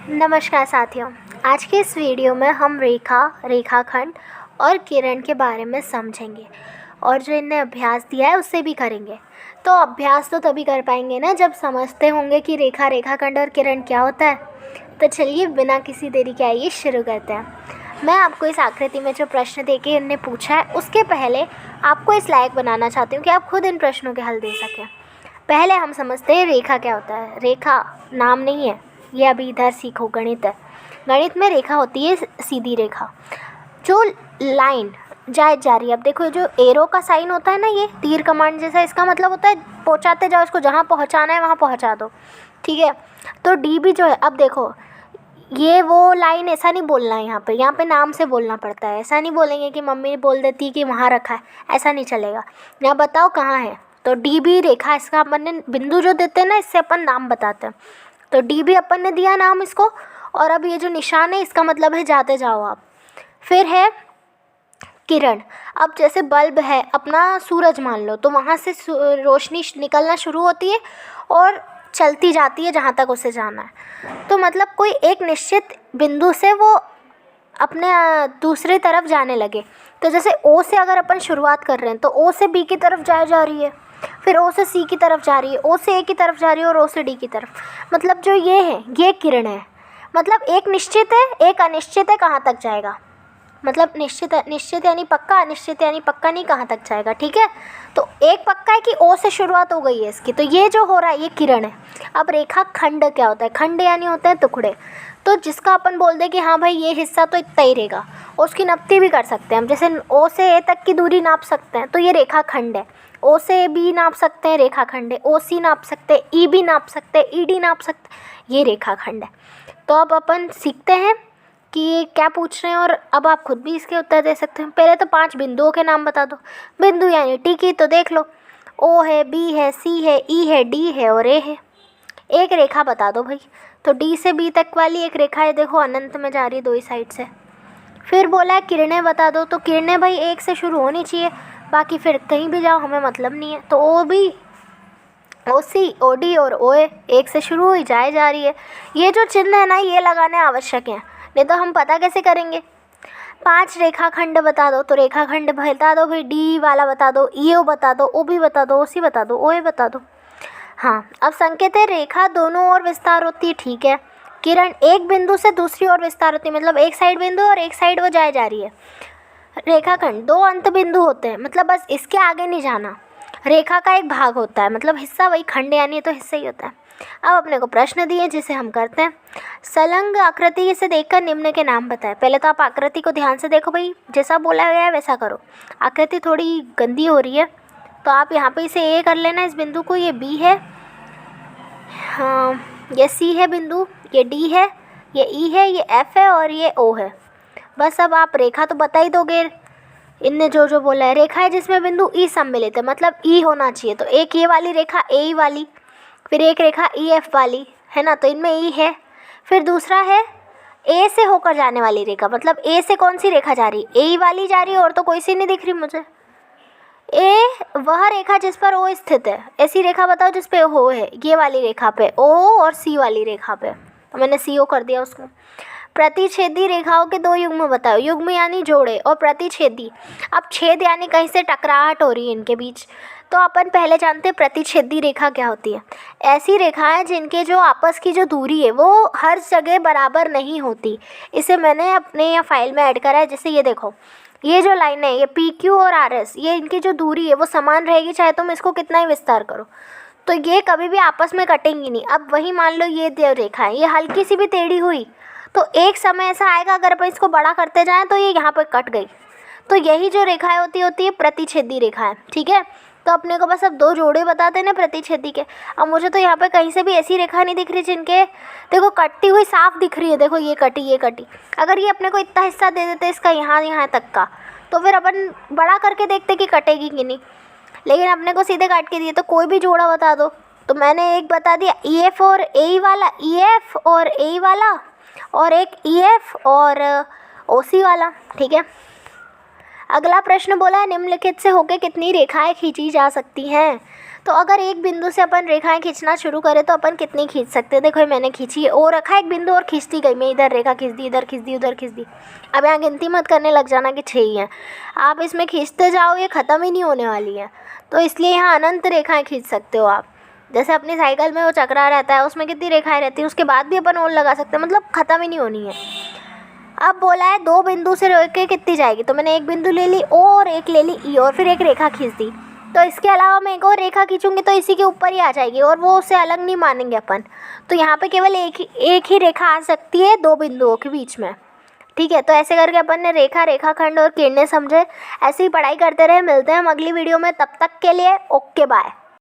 नमस्कार साथियों, आज के इस वीडियो में हम रेखाखंड और किरण के बारे में समझेंगे और जो इनने अभ्यास दिया है उससे भी करेंगे। तो अभ्यास तो तभी कर पाएंगे ना जब समझते होंगे कि रेखाखंड और किरण क्या होता है। तो चलिए बिना किसी देरी के आइए शुरू करते हैं। मैं आपको इस आकृति में जो प्रश्न देके इनने पूछा है उसके पहले आपको इस लायक बनाना चाहती हूँ कि आप खुद इन प्रश्नों के हल दे सकें। पहले हम समझते हैं रेखा क्या होता है। रेखा नाम नहीं है, ये अभी इधर सीखो, गणित है। गणित में रेखा होती है सीधी रेखा, जो लाइन जा रही है। अब देखो जो एरो का साइन होता है ना, ये तीर कमांड जैसा, इसका मतलब होता है पहुंचाते जाओ, इसको जहाँ पहुंचाना है वहाँ पहुंचा दो, ठीक है। तो डी भी जो है, अब देखो ये वो लाइन, ऐसा नहीं बोलना है यहाँ पे नाम से बोलना पड़ता है। ऐसा नहीं बोलेंगे कि मम्मी बोल देती है कि वहाँ रखा है, ऐसा नहीं चलेगा। यहाँ बताओ कहाँ है, तो डी भी रेखा, इसका अपन ने बिंदु जो देते हैं ना, इससे अपन नाम बताते हैं। तो डी भी अपन ने दिया नाम इसको, और अब ये जो निशान है इसका मतलब है जाते जाओ आप। फिर है किरण। अब जैसे बल्ब है अपना, सूरज मान लो, तो वहाँ से रोशनी निकलना शुरू होती है और चलती जाती है जहाँ तक उसे जाना है। तो मतलब कोई एक निश्चित बिंदु से वो अपने दूसरी तरफ जाने लगे। तो जैसे ओ से अगर अपन शुरुआत कर रहे हैं तो ओ से बी की तरफ जा रही है, फिर ओ से सी की तरफ जा रही है, ओ से ए की तरफ जा रही है और ओ से डी की तरफ। मतलब जो ये है ये किरण है। मतलब एक निश्चित है, एक अनिश्चित है, कहाँ तक जाएगा। मतलब निश्चित है, निश्चित यानी पक्का, अनिश्चित यानी पक्का नहीं, कहाँ तक जाएगा, ठीक है। तो एक पक्का है कि ओ से शुरुआत हो गई है इसकी, तो ये जो हो रहा है ये किरण है। अब रेखा खंड क्या होता है? खंड यानी होते हैं टुकड़े। तो जिसका अपन बोल दे कि हाँ भाई ये हिस्सा तो इतना ही रहेगा, और उसकी नपती भी कर सकते हैं हम। जैसे ओ से ए तक की दूरी नाप सकते हैं, तो ये रेखा खंड है। ओ से बी नाप सकते हैं, रेखा खंड है। ओ सी नाप सकते हैं, ई बी नाप सकते हैं, ई डी नाप सकते हैं, ये रेखा खंड है। तो अब अपन सीखते हैं कि क्या पूछ रहे हैं, और अब आप खुद भी इसके उत्तर दे सकते हैं। पहले तो 5 बिंदुओं के नाम बता दो। बिंदु यानी टिकी, तो देख लो, ओ है, बी है, सी है, ई है, डी है और ए है। एक रेखा बता दो भाई, तो डी से बी तक वाली एक रेखा है, देखो अनंत में जा रही है दो ही साइड से। फिर बोला है किरणें बता दो, तो किरणें भाई एक से शुरू होनी चाहिए, बाकी फिर कहीं भी जाओ हमें मतलब नहीं है। तो ओ बी, ओ सी, ओ डी और ओ ए एक से शुरू हुई जा रही है। ये जो चिन्ह है ना, ये लगाने आवश्यक हैं, नहीं तो हम पता कैसे करेंगे। 5 रेखाखंड बता दो, तो रेखाखंड बता दो भाई, डी वाला बता दो, ई ओ बता दो, ओ बी बता दो, ओ सी बता दो, ओ ए बता दो। हाँ, अब संकेत है रेखा दोनों ओर विस्तार होती है, ठीक है। किरण एक बिंदु से दूसरी ओर विस्तार होती है, मतलब एक साइड बिंदु और एक साइड वो जा रही है। रेखाखंड 2 अंत बिंदु होते हैं, मतलब बस इसके आगे नहीं जाना। रेखा का एक भाग होता है, मतलब हिस्सा, वही खंड यानी तो हिस्सा ही होता है। अब अपने को प्रश्न दिए जिसे हम करते हैं। संलग्न आकृति से देखकर निम्न के नाम बताएं। पहले तो आप आकृति को ध्यान से देखो भाई, जैसा बोला गया है वैसा करो। आकृति थोड़ी गंदी हो रही है, तो आप यहाँ पे इसे ए कर लेना, इस बिंदु को। ये बी है, हाँ, ये सी है बिंदु, ये डी है, ये ई है, ये एफ है और ये ओ है। बस अब आप रेखा तो बता ही दोगे, इनने जो जो बोला है। रेखा है जिसमें बिंदु ई सम्मिलित है, मतलब ई होना चाहिए। तो एक ये वाली रेखा ए ई वाली, फिर एक रेखा ई एफ वाली, है ना, तो इनमें ई है। फिर दूसरा है ए से होकर जाने वाली रेखा, मतलब ए से कौन सी रेखा जा रही है? ए ई वाली जा रही है, और तो कोई सी नहीं दिख रही मुझे। ए वह रेखा जिस पर ओ स्थित है, ऐसी रेखा बताओ जिस पे ओ है, ये वाली रेखा पे ओ, और सी वाली रेखा पे, तो मैंने सी ओ कर दिया उसको। प्रतिच्छेदी रेखाओं के 2 युग्म बताओ। युग्म यानी जोड़े, और प्रतिच्छेदी, अब छेद यानी कहीं से टकराहट हो रही है इनके बीच। तो अपन पहले जानते हैं प्रतिच्छेदी रेखा क्या होती है। ऐसी रेखाएं जिनके जो आपस की जो दूरी है वो हर जगह बराबर नहीं होती। इसे मैंने अपने यहाँ फाइल में ऐड करा है। जैसे ये देखो, ये जो लाइन है, ये पी क्यू और आर एस, ये इनकी जो दूरी है वो समान रहेगी, चाहे तुम इसको कितना ही विस्तार करो, तो ये कभी भी आपस में कटेंगी नहीं। अब वही मान लो ये रेखा है, ये हल्की सी भी टेढ़ी हुई तो एक समय ऐसा आएगा, अगर अपन इसको बड़ा करते जाएं तो ये यहाँ पर कट गई। तो यही जो रेखाएं होती है प्रतिच्छेदी रेखाएं, ठीक है। तो अपने को बस अब 2 जोड़े बताते हैं ना प्रतिच्छेदी के। अब मुझे तो यहाँ पे कहीं से भी ऐसी रेखा नहीं दिख रही जिनके, देखो कटती हुई साफ दिख रही है, देखो ये कटी, ये कटी। अगर ये अपने को इतना हिस्सा दे देते इसका, यहाँ तक का, तो फिर अपन बड़ा करके देखते कि कटेगी कि नहीं। लेकिन अपने को सीधे काट के दिए, तो कोई भी जोड़ा बता दो। तो मैंने एक बता दिया, ई एफ और ए वाला, ई एफ और ए वाला, और एक ई एफ और ओ सी वाला, ठीक है। अगला प्रश्न बोला है निम्नलिखित से होकर कितनी रेखाएं खींची जा सकती हैं। तो अगर एक बिंदु से अपन रेखाएं खींचना शुरू करें तो अपन कितनी खींच सकते हैं। देखो ये मैंने खींची और रखा एक बिंदु और खींचती गई मैं, इधर रेखा खींच दी, इधर खींच दी, उधर खींच दी। अब यहाँ गिनती मत करने लग जाना कि 6 ही हैं, आप इसमें खींचते जाओ, ये ख़त्म ही नहीं होने वाली है। तो इसलिए यहाँ अनंत रेखाएँ खींच सकते हो आप। जैसे अपनी साइकिल में वो चक्रा रहता है, उसमें कितनी रेखाएँ रहती हैं, उसके बाद भी अपन और लगा सकते हैं, मतलब ख़त्म ही नहीं होनी है। अब बोला है 2 बिंदु से रेखा कितनी जाएगी, तो मैंने एक बिंदु ले ली और एक ले ली ई और फिर एक रेखा खींच दी। तो इसके अलावा मैं एक और रेखा खींचूंगी तो इसी के ऊपर ही आ जाएगी और वो उससे अलग नहीं मानेंगे अपन। तो यहाँ पे केवल एक ही रेखा आ सकती है 2 बिंदुओं के बीच में। ठीक है, तो ऐसे करके अपन ने रेखा, रेखाखंड और किरणें समझे। ऐसे ही पढ़ाई करते रहे, मिलते हैं हम अगली वीडियो में, तब तक के लिए ओके बाय।